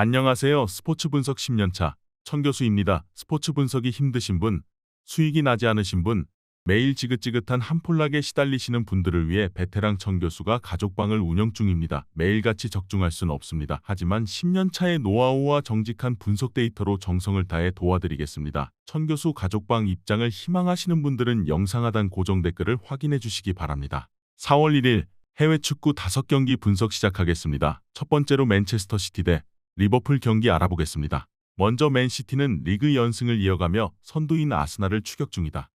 안녕하세요. 스포츠 분석 10년차 천교수입니다. 스포츠 분석이 힘드신 분, 수익이 나지 않으신 분, 매일 지긋지긋한 한폴락에 시달리시는 분들을 위해 베테랑 천교수가 가족방을 운영 중입니다. 매일같이 적중할 수는 없습니다. 하지만 10년차의 노하우와 정직한 분석 데이터로 정성을 다해 도와드리겠습니다. 천교수 가족방 입장을 희망하시는 분들은 영상 하단 고정 댓글을 확인해 주시기 바랍니다. 4월 1일 해외 축구 5경기 분석 시작하겠습니다. 첫 번째로 맨체스터 시티 대 리버풀 경기 알아보겠습니다. 먼저 맨시티는 리그 연승을 이어가며 선두인 아스날을 추격 중이다.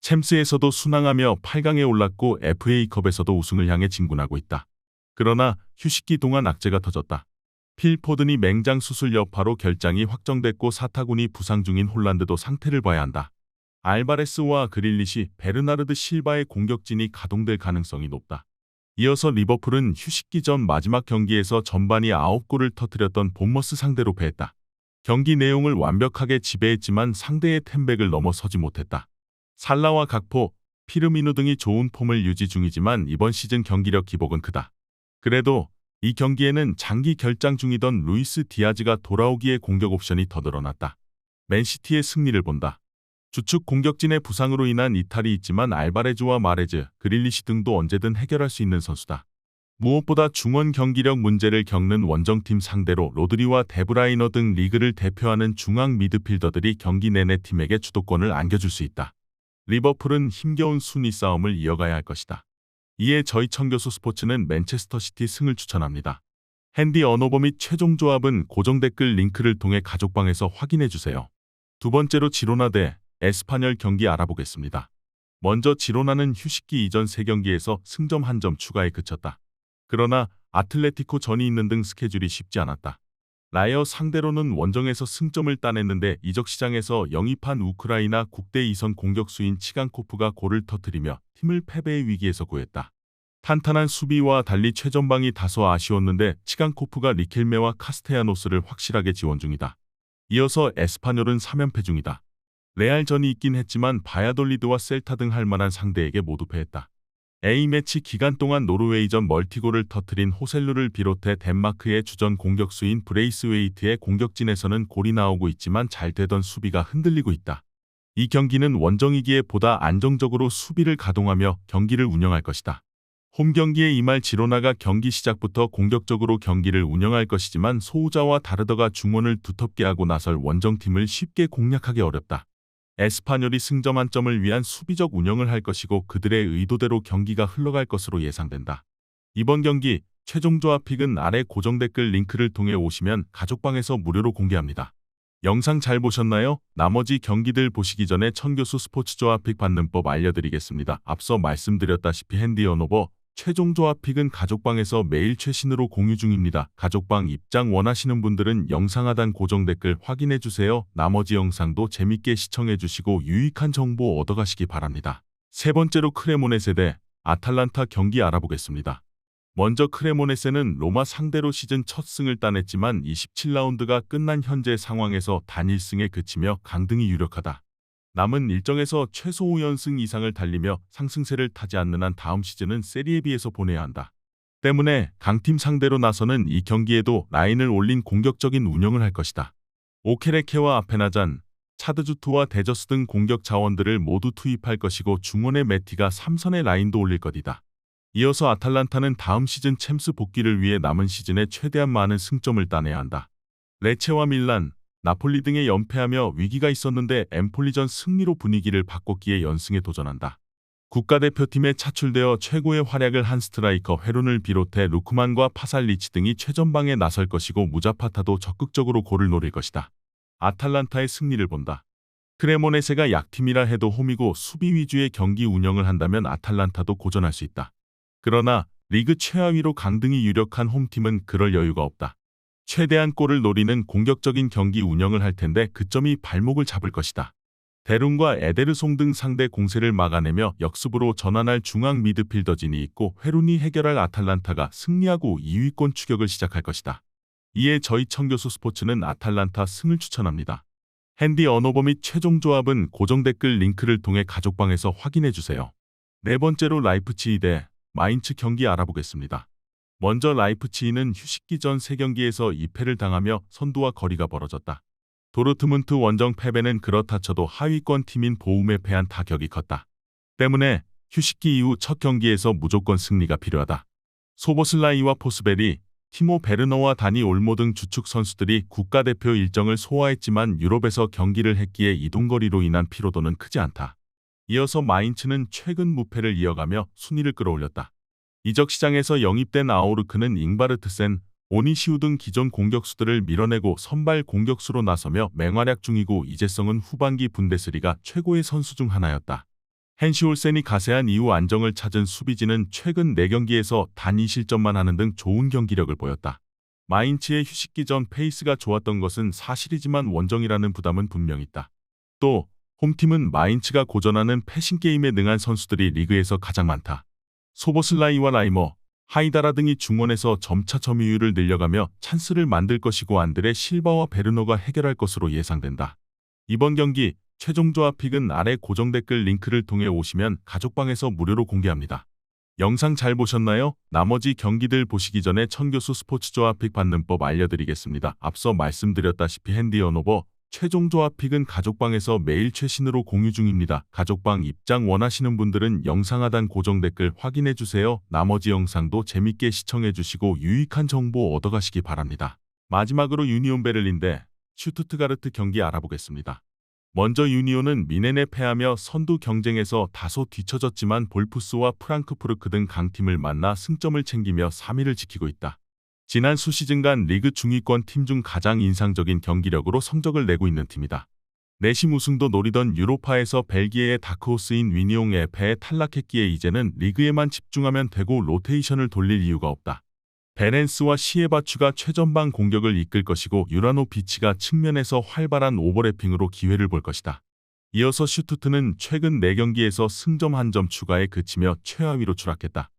챔스에서도 순항하며 8강에 올랐고 FA컵에서도 우승을 향해 진군하고 있다. 그러나 휴식기 동안 악재가 터졌다. 필 포든이 맹장 수술 여파로 결장이 확정됐고 사타구니 부상 중인 홀란드도 상태를 봐야 한다. 알바레스와 그릴리시, 베르나르드 실바의 공격진이 가동될 가능성이 높다. 이어서 리버풀은 휴식기 전 마지막 경기에서 전반이 9골을 터뜨렸던 본머스 상대로 패했다. 경기 내용을 완벽하게 지배했지만 상대의 템백을 넘어서지 못했다. 살라와 각포, 피르미누 등이 좋은 폼을 유지 중이지만 이번 시즌 경기력 기복은 크다. 그래도 이 경기에는 장기 결장 중이던 루이스 디아즈가 돌아오기에 공격 옵션이 더 늘어났다. 맨시티의 승리를 본다. 주축 공격진의 부상으로 인한 이탈이 있지만 알바레즈와 마레즈, 그릴리시 등도 언제든 해결할 수 있는 선수다. 무엇보다 중원 경기력 문제를 겪는 원정팀 상대로 로드리와 데브라이너 등 리그를 대표하는 중앙 미드필더들이 경기 내내 팀에게 주도권을 안겨줄 수 있다. 리버풀은 힘겨운 순위 싸움을 이어가야 할 것이다. 이에 저희 천교수 스포츠는 맨체스터 시티 승을 추천합니다. 핸디 언오버 및 최종 조합은 고정 댓글 링크를 통해 가족방에서 확인해주세요. 두 번째로 지로나 대 에스파뇰 경기 알아보겠습니다. 먼저 지로나는 휴식기 이전 3경기에서 승점 1점 추가에 그쳤다. 그러나 아틀레티코 전이 있는 등 스케줄이 쉽지 않았다. 라이어 상대로는 원정에서 승점을 따냈는데 이적 시장에서 영입한 우크라이나 국대 2선 공격수인 치간코프가 골을 터뜨리며 팀을 패배의 위기에서 구했다. 탄탄한 수비와 달리 최전방이 다소 아쉬웠는데 치간코프가 리켈메와 카스테야노스를 확실하게 지원 중이다. 이어서 에스파뇰은 3연패 중이다. 레알전이 있긴 했지만 바야돌리드와 셀타 등 할만한 상대에게 모두 패했다. A매치 기간 동안 노르웨이전 멀티골을 터뜨린 호셀루를 비롯해 덴마크의 주전 공격수인 브레이스웨이트의 공격진에서는 골이 나오고 있지만 잘 되던 수비가 흔들리고 있다. 이 경기는 원정이기에 보다 안정적으로 수비를 가동하며 경기를 운영할 것이다. 홈 경기에 임할 지로나가 경기 시작부터 공격적으로 경기를 운영할 것이지만 소우자와 다르더가 중원을 두텁게 하고 나설 원정팀을 쉽게 공략하기 어렵다. 에스파뇰이 승점 1점을 위한 수비적 운영을 할 것이고 그들의 의도대로 경기가 흘러갈 것으로 예상된다. 이번 경기 최종 조합 픽은 아래 고정 댓글 링크를 통해 오시면 가족방에서 무료로 공개합니다. 영상 잘 보셨나요? 나머지 경기들 보시기 전에 천교수 스포츠 조합 픽 받는 법 알려드리겠습니다. 앞서 말씀드렸다시피 핸디 언오버 최종 조합 픽은 가족방에서 매일 최신으로 공유 중입니다. 가족방 입장 원하시는 분들은 영상 하단 고정 댓글 확인해주세요. 나머지 영상도 재밌게 시청해주시고 유익한 정보 얻어가시기 바랍니다. 세 번째로 크레모네세 대 아탈란타 경기 알아보겠습니다. 먼저 크레모네세는 로마 상대로 시즌 첫 승을 따냈지만 27라운드가 끝난 현재 상황에서 단일승에 그치며 강등이 유력하다. 남은 일정에서 최소 5연승 이상을 달리며 상승세를 타지 않는 한 다음 시즌은 세리에비에서 보내야 한다. 때문에 강팀 상대로 나서는 이 경기에도 라인을 올린 공격적인 운영을 할 것이다. 오케레케와 아페나잔, 차드주투와 데저스 등 공격 자원들을 모두 투입할 것이고 중원의 메티가 3선의 라인도 올릴 것이다. 이어서 아탈란타는 다음 시즌 챔스 복귀를 위해 남은 시즌에 최대한 많은 승점을 따내야 한다. 레체와 밀란, 나폴리 등에 연패하며 위기가 있었는데 엠폴리전 승리로 분위기를 바꿨기에 연승에 도전한다. 국가대표팀에 차출되어 최고의 활약을 한 스트라이커 헤룬을 비롯해 루크만과 파살리치 등이 최전방에 나설 것이고 무자파타도 적극적으로 골을 노릴 것이다. 아탈란타의 승리를 본다. 크레모네세가 약팀이라 해도 홈이고 수비 위주의 경기 운영을 한다면 아탈란타도 고전할 수 있다. 그러나 리그 최하위로 강등이 유력한 홈팀은 그럴 여유가 없다. 최대한 골을 노리는 공격적인 경기 운영을 할 텐데 그 점이 발목을 잡을 것이다. 데룬과 에데르송 등 상대 공세를 막아내며 역습으로 전환할 중앙 미드필더진이 있고 헤룬이 해결할 아탈란타가 승리하고 2위권 추격을 시작할 것이다. 이에 저희 천교수 스포츠는 아탈란타 승을 추천합니다. 핸디 언오버 및 최종 조합은 고정 댓글 링크를 통해 가족방에서 확인해주세요. 네 번째로 라이프치히 대 마인츠 경기 알아보겠습니다. 먼저 라이프치히는 휴식기 전 3경기에서 2패를 당하며 선두와 거리가 벌어졌다. 도르트문트 원정 패배는 그렇다 쳐도 하위권 팀인 보움에 패한 타격이 컸다. 때문에 휴식기 이후 첫 경기에서 무조건 승리가 필요하다. 소보슬라이와 포스베리, 티모 베르너와 다니 올모 등 주축 선수들이 국가대표 일정을 소화했지만 유럽에서 경기를 했기에 이동거리로 인한 피로도는 크지 않다. 이어서 마인츠는 최근 무패를 이어가며 순위를 끌어올렸다. 이적 시장에서 영입된 아우르크는 잉바르트센, 오니시우 등 기존 공격수들을 밀어내고 선발 공격수로 나서며 맹활약 중이고 이재성은 후반기 분데스리가 최고의 선수 중 하나였다. 헨시 올센이 가세한 이후 안정을 찾은 수비진은 최근 4경기에서 단 2실점만 하는 등 좋은 경기력을 보였다. 마인츠의 휴식기 전 페이스가 좋았던 것은 사실이지만 원정이라는 부담은 분명 있다. 또 홈팀은 마인츠가 고전하는 패싱게임에 능한 선수들이 리그에서 가장 많다. 소보슬라이와 라이머, 하이다라 등이 중원에서 점차 점유율을 늘려가며 찬스를 만들 것이고 안드레 실바와 베르노가 해결할 것으로 예상된다. 이번 경기 최종 조합 픽은 아래 고정 댓글 링크를 통해 오시면 가족방에서 무료로 공개합니다. 영상 잘 보셨나요? 나머지 경기들 보시기 전에 천교수 스포츠 조합 픽 받는 법 알려드리겠습니다. 앞서 말씀드렸다시피 핸디 언오버 최종 조합 픽은 가족방에서 매일 최신으로 공유 중입니다. 가족방 입장 원하시는 분들은 영상 하단 고정 댓글 확인해주세요. 나머지 영상도 재밌게 시청해주시고 유익한 정보 얻어가시기 바랍니다. 마지막으로 유니온 베를린 대 슈투트가르트 경기 알아보겠습니다. 먼저 유니온은 미넨에 패하며 선두 경쟁에서 다소 뒤처졌지만 볼프스와 프랑크푸르크 등 강팀을 만나 승점을 챙기며 3위를 지키고 있다. 지난 수시즌간 리그 중위권 팀 중 가장 인상적인 경기력으로 성적을 내고 있는 팀이다. 내심 우승도 노리던 유로파에서 벨기에의 다크호스인 위니옹에 패해 탈락했기에 이제는 리그에만 집중하면 되고 로테이션을 돌릴 이유가 없다. 베렌스와 시에바추가 최전방 공격을 이끌 것이고 유라노비치가 측면에서 활발한 오버래핑으로 기회를 볼 것이다. 이어서 슈투트는 최근 4경기에서 승점 1점 추가에 그치며 최하위로 추락했다.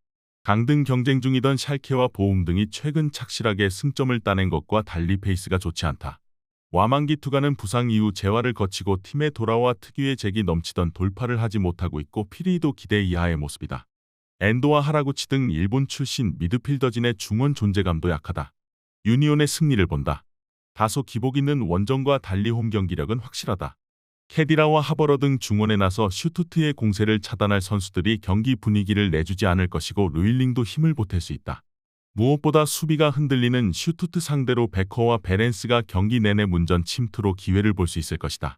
강등 경쟁 중이던 샬케와 보움 등이 최근 착실하게 승점을 따낸 것과 달리 페이스가 좋지 않다. 와망기 투가는 부상 이후 재활을 거치고 팀에 돌아와 특유의 재기 넘치던 돌파를 하지 못하고 있고 피리도 기대 이하의 모습이다. 엔도와 하라구치 등 일본 출신 미드필더진의 중원 존재감도 약하다. 유니온의 승리를 본다. 다소 기복 있는 원정과 달리 홈 경기력은 확실하다. 캐디라와 하버러 등 중원에 나서 슈투트의 공세를 차단할 선수들이 경기 분위기를 내주지 않을 것이고 루일링도 힘을 보탤 수 있다. 무엇보다 수비가 흔들리는 슈투트 상대로 베커와 베렌스가 경기 내내 문전 침투로 기회를 볼 수 있을 것이다.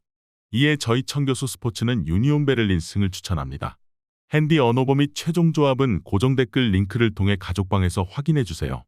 이에 저희 청교수 스포츠는 유니온 베를린 승을 추천합니다. 핸디 언오버 및 최종 조합은 고정 댓글 링크를 통해 가족방에서 확인해주세요.